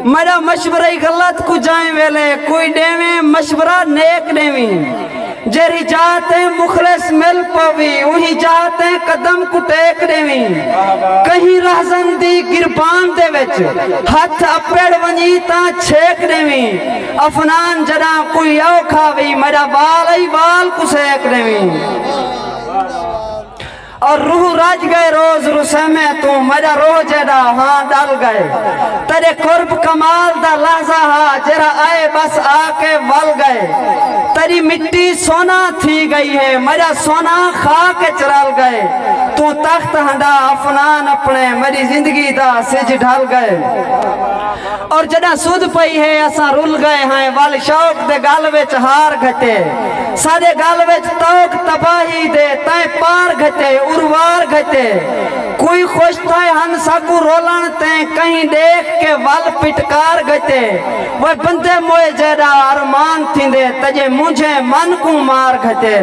मेरा मशवरा ही गलत को जाए वेले कोई देवे मशवरा नेक देवी जेरी जाते मुखलिस मिल पवी वही जाते कदम को टेक देवी कहीं रहजन दी गिरबान दे विच हथ अपेड़ वनी ता छेक देवी अफनान जड़ा कोई औ खावी मेरा वाल ही वाल को सेक देवी और रूह राज गए रोज रुसे में तू मेरा रोह जेड़ा हाँ डाल गए तेरे कुर्ब कमाल दा लहजा हा जरा आए बस आके वल गए तेरी मिट्टी सोना थी गई है मेरा सोना खा के चरल गए तू तख्त हंडा अफनान अपने मेरी जिंदगी दा सिज ढल गए और जड़ा सुध पई है असा रुल गए हैं वाल शौक दे गल विच हार घटे सारे गल विच तौक तबाही दे तय पार घटे उर्वार घटे कोई खुश थाए हन साकू रोलन ते कहीं देख के वल पिटकार घटे वो बंदे मोए जड़ा अरमान थींदे तजे मुझे मन को मार घटे।